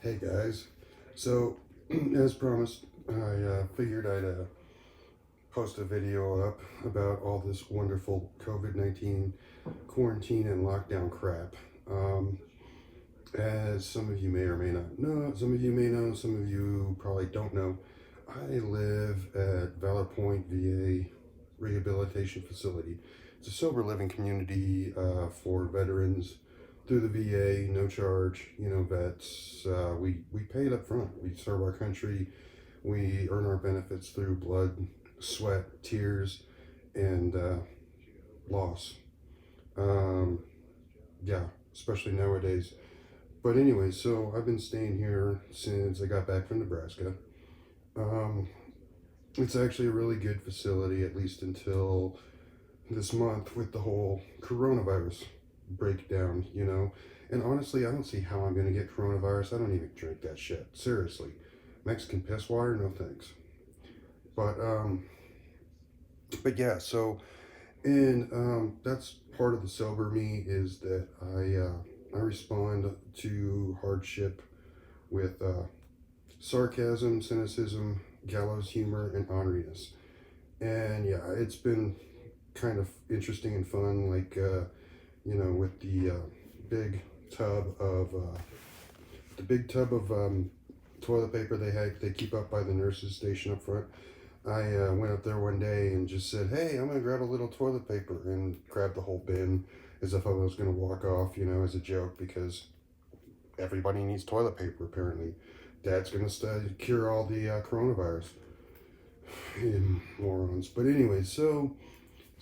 Hey guys, so as promised, I figured I'd post a video up about all this wonderful COVID-19 quarantine and lockdown crap. Um, as some of you may or may not know, some of you may know, some of you probably don't know, I live at Valor Point VA Rehabilitation Facility. It's a sober living community for veterans through the VA, no charge. You know, vets. We pay it up front. We serve our country. We earn our benefits through blood, sweat, tears, and loss. Um, yeah, especially nowadays. But anyway, so I've been staying here since I got back from Nebraska. Um, it's actually a really good facility, at least until this month with the whole coronavirus breakdown, you know. And honestly, I don't see how I'm going to get coronavirus. I don't even drink that shit. Seriously. Mexican piss water, no thanks. But but yeah, so and that's part of the sober me is that I respond to hardship with sarcasm, cynicism, gallows humor, and honoriness. And yeah, it's been kind of interesting and fun, like you know, with big tub of uh, the big tub of toilet paper they keep up by the nurses station up front. I went up there one day and just said, "Hey, I'm gonna grab a little toilet paper," and grabbed the whole bin as if I was gonna walk off, you know, as a joke because everybody needs toilet paper apparently. Dad's gonna cure all the coronavirus. Morons. But anyway, so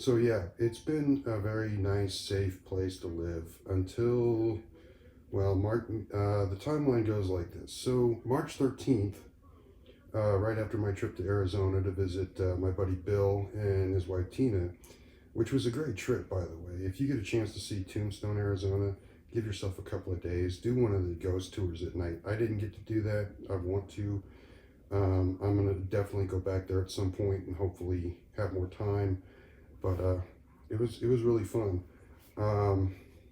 yeah, it's been a very nice, safe place to live until, well, the timeline goes like this. So March 13th, right after my trip to Arizona to visit my buddy Bill and his wife Tina, which was a great trip, by the way. If you get a chance to see Tombstone, Arizona, give yourself a couple of days. Do one of the ghost tours at night. I didn't get to do that. I want to. I'm gonna definitely go back there at some point and hopefully have more time. But it was really fun.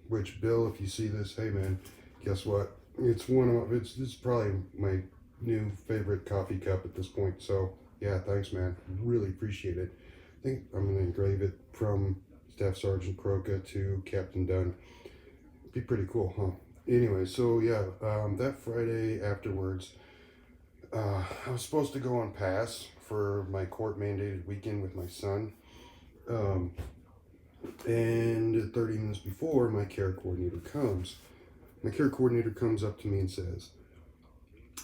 Which Bill, if you see this, hey man, guess what? It's probably my new favorite coffee cup at this point. So yeah, thanks man, really appreciate it. I think I'm gonna engrave it from Staff Sergeant Croca to Captain Dunn. Be pretty cool, huh? Anyway, so yeah, that Friday afterwards, I was supposed to go on pass for my court mandated weekend with my son. Um, and 30 minutes before my care coordinator comes up to me and says,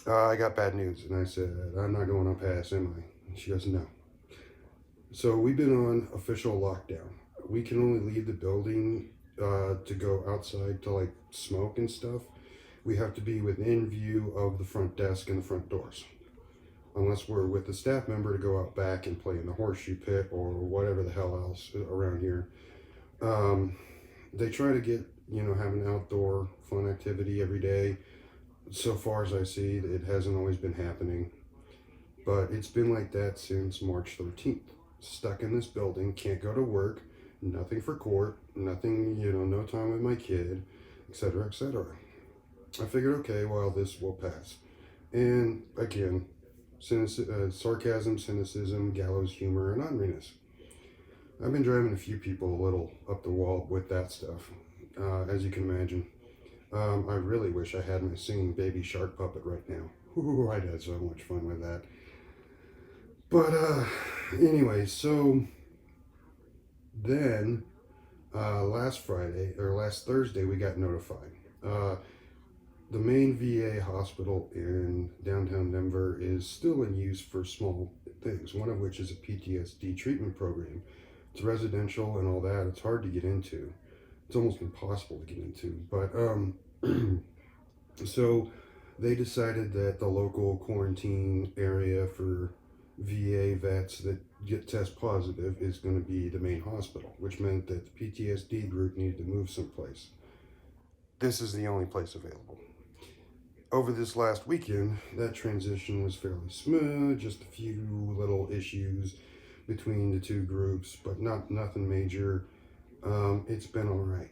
I got bad news. And I said, I'm not going on pass, am I? And she goes, no. So we've been on official lockdown. We can only leave the building to go outside to like smoke and stuff. We have to be within view of the front desk and the front doors. Unless we're with a staff member to go out back and play in the horseshoe pit or whatever the hell else around here. Um, they try to get, you know, have an outdoor fun activity every day. So far as I see, it hasn't always been happening. But it's been like that since March 13th. Stuck in this building, can't go to work, nothing for court, nothing, you know, no time with my kid, etc., etc. I figured, okay, well, this will pass. And again, sarcasm, cynicism, gallows humor, and honoriness. I've been driving a few people a little up the wall with that stuff, as you can imagine. I really wish I had my singing baby shark puppet right now. Ooh, I'd had so much fun with that. But anyway, so then last Friday or last Thursday, we got notified. Uh, the main VA hospital in downtown Denver is still in use for small things, one of which is a PTSD treatment program. It's residential and all that. It's hard to get into. It's almost impossible to get into. But so they decided that the local quarantine area for VA vets that get test positive is going to be the main hospital, which meant that the PTSD group needed to move someplace. This is the only place available. Over this last weekend, that transition was fairly smooth, just a few little issues between the two groups, but nothing major. It's been all right.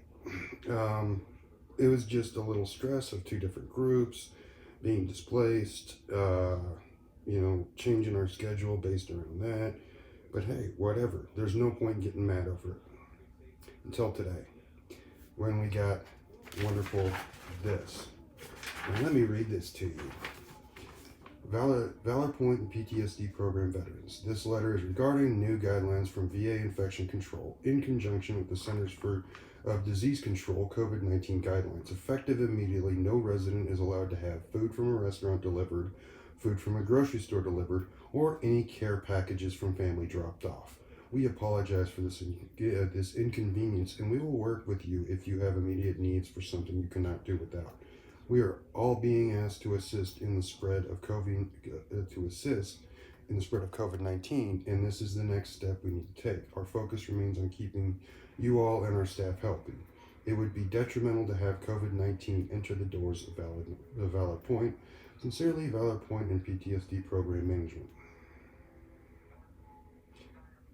It was just a little stress of two different groups, being displaced, changing our schedule based around that. But hey, whatever. There's no point in getting mad over it. Until today, when we got wonderful this. And let me read this to you. Valor Point and PTSD program veterans. This letter is regarding new guidelines from VA Infection Control in conjunction with the Centers for Disease Control COVID-19 guidelines. Effective immediately, no resident is allowed to have food from a restaurant delivered, food from a grocery store delivered, or any care packages from family dropped off. We apologize for this inconvenience, and we will work with you if you have immediate needs for something you cannot do without. We are all being asked to assist in the spread of COVID-19, and this is the next step we need to take. Our focus remains on keeping you all and our staff healthy. It would be detrimental to have COVID-19 enter the doors of Valor Point. Sincerely, Valor Point and PTSD Program Management.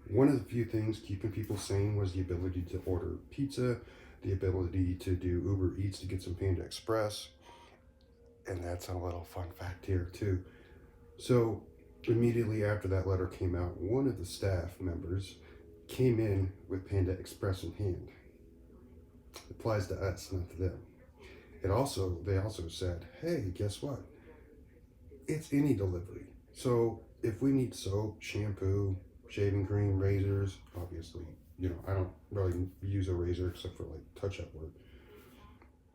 One of the few things keeping people sane was the ability to order pizza, the ability to do Uber Eats to get some Panda Express. And that's a little fun fact here too. So immediately after that letter came out, one of the staff members came in with Panda Express in hand. It applies to us, not to them. They also said, hey, guess what? It's any delivery. So if we need soap, shampoo, shaving cream, razors, obviously, I don't really use a razor except for like touch-up work.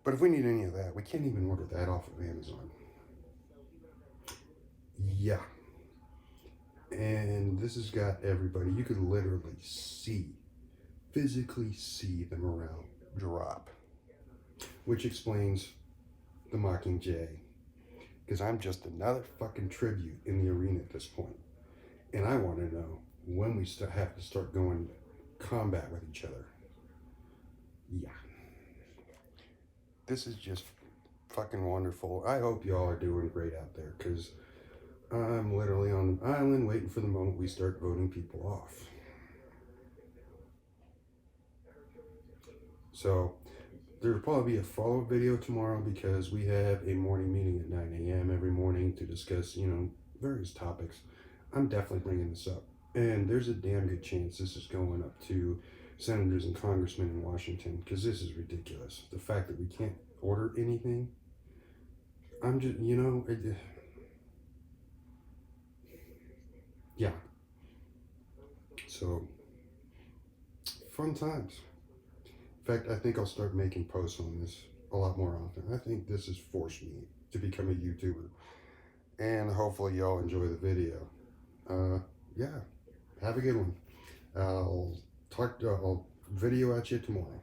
But if we need any of that, we can't even order that off of Amazon. Yeah. And this has got everybody. You could literally physically see the morale drop. Which explains the Mockingjay. Because I'm just another fucking tribute in the arena at this point. And I want to know when we have to start going combat with each other. Yeah. This is just fucking wonderful. I hope y'all are doing great out there, because I'm literally on an island waiting for the moment we start voting people off. So there'll probably be a follow-up video tomorrow, because we have a morning meeting at 9 a.m. every morning to discuss, various topics. I'm definitely bringing this up. And there's a damn good chance this is going up to senators and congressmen in Washington, because this is ridiculous. The fact that we can't order anything, I'm just, yeah. So, fun times. In fact, I think I'll start making posts on this a lot more often. I think this has forced me to become a YouTuber. And hopefully y'all enjoy the video. Yeah, have a good one. I'll video at you tomorrow.